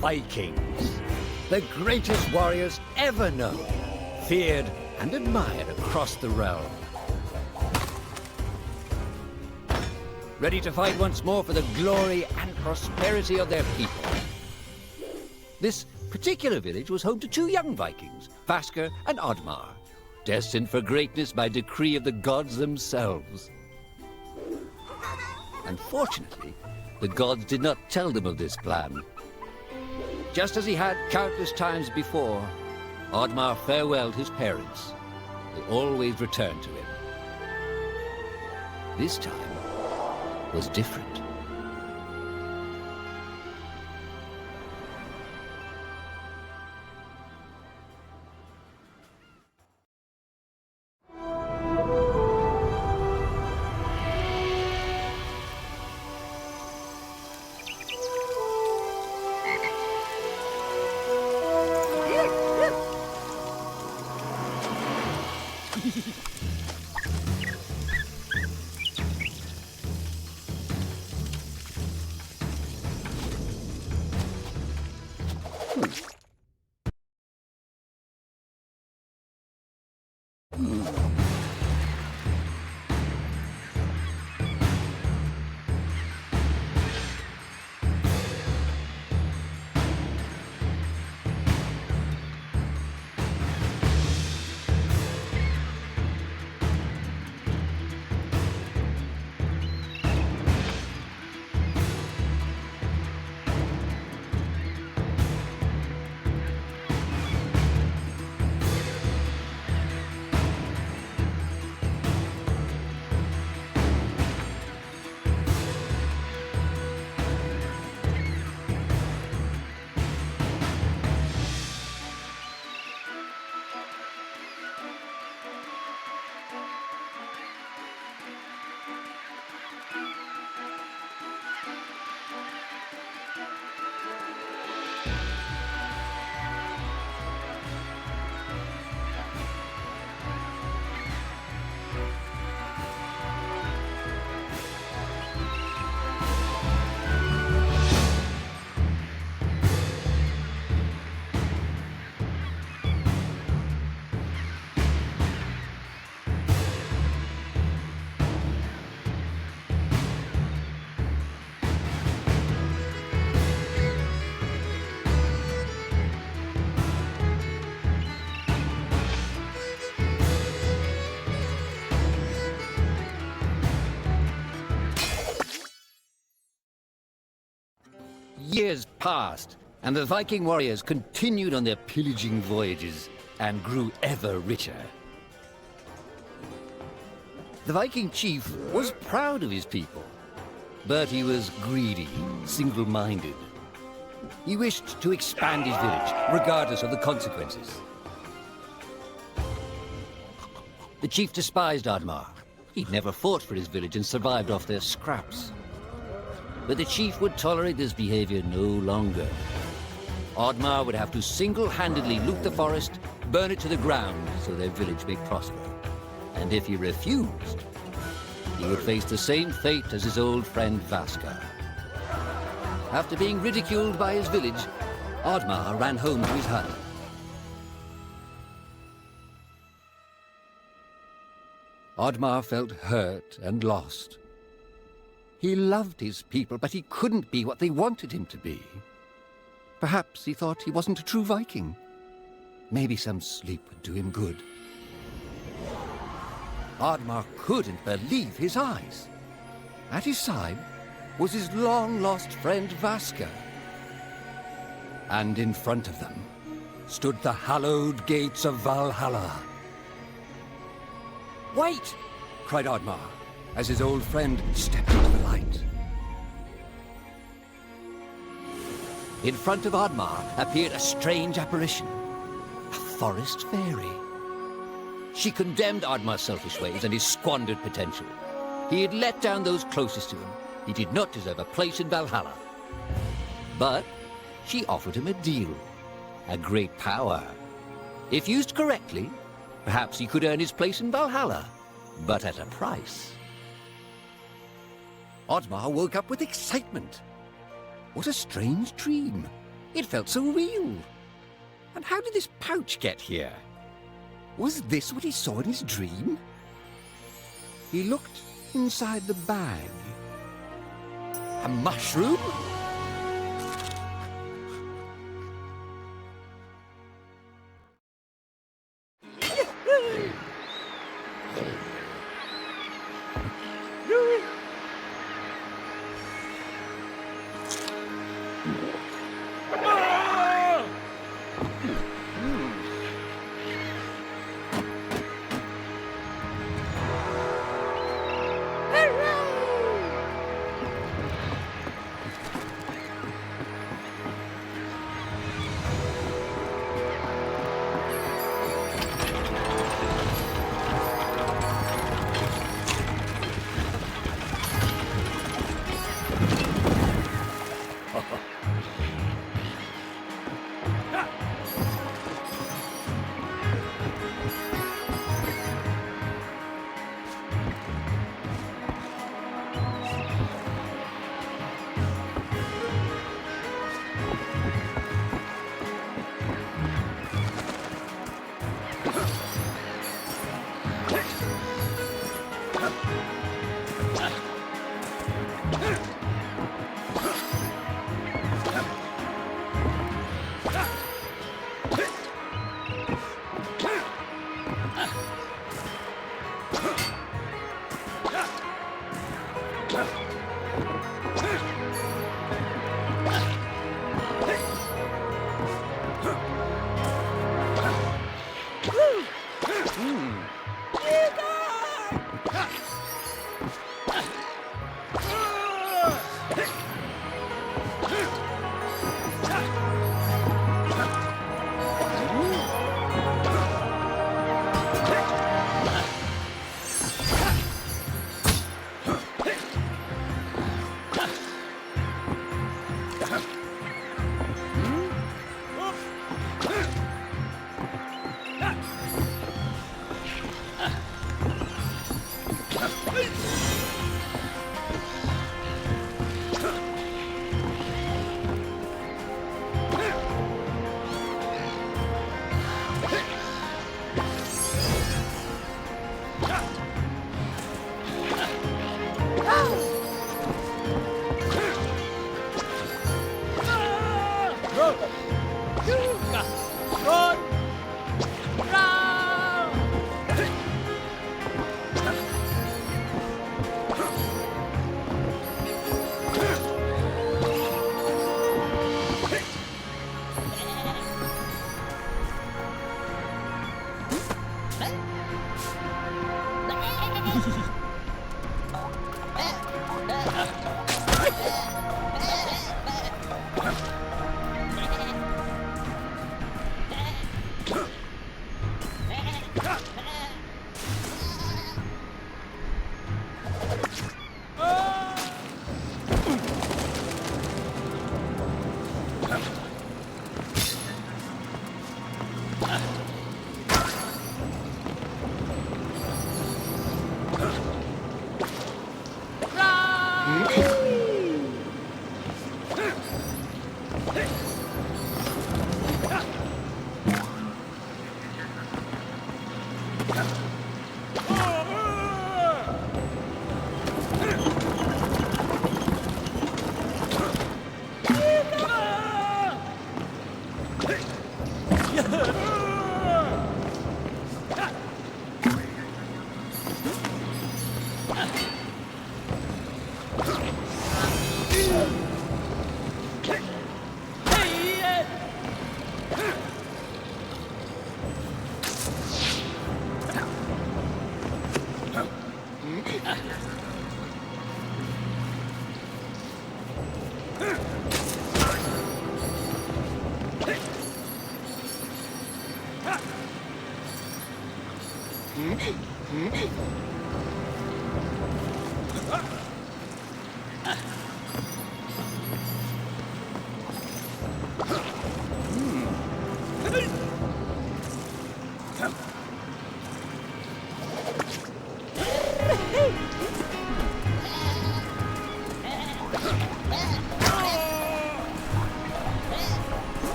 Vikings, the greatest warriors ever known, feared and admired across the realm. Ready to fight once more for the glory and prosperity of their people. This particular village was home to two young Vikings, Vasker and Oddmar, destined for greatness by decree of the gods themselves. Unfortunately, the gods did not tell them of this plan. Just as he had countless times before, Oddmar farewelled his parents. They always returned to him. This time was different. Years passed, and the Viking warriors continued on their pillaging voyages and grew ever richer. The Viking chief was proud of his people, but he was greedy, single-minded. He wished to expand his village, regardless of the consequences. The chief despised Oddmar. He'd never fought for his village and survived off their scraps. But the chief would tolerate this behavior no longer. Oddmar would have to single-handedly loot the forest, burn it to the ground so their village may prosper. And if he refused, he would face the same fate as his old friend Vasker. After being ridiculed by his village, Oddmar ran home to his hut. Oddmar felt hurt and lost. He loved his people, but he couldn't be what they wanted him to be. Perhaps he thought he wasn't a true Viking. Maybe some sleep would do him good. Oddmar couldn't believe his eyes. At his side was his long-lost friend Vasker. And in front of them stood the hallowed gates of Valhalla. "Wait!" cried Oddmar, as his old friend stepped into the light. In front of Oddmar appeared a strange apparition, a forest fairy. She condemned Oddmar's selfish ways and his squandered potential. He had let down those closest to him. He did not deserve a place in Valhalla. But she offered him a deal, a great power. If used correctly, perhaps he could earn his place in Valhalla, but at a price. Oddmar woke up with excitement. What a strange dream. It felt so real. And how did this pouch get here? Was this what he saw in his dream? He looked inside the bag. A mushroom?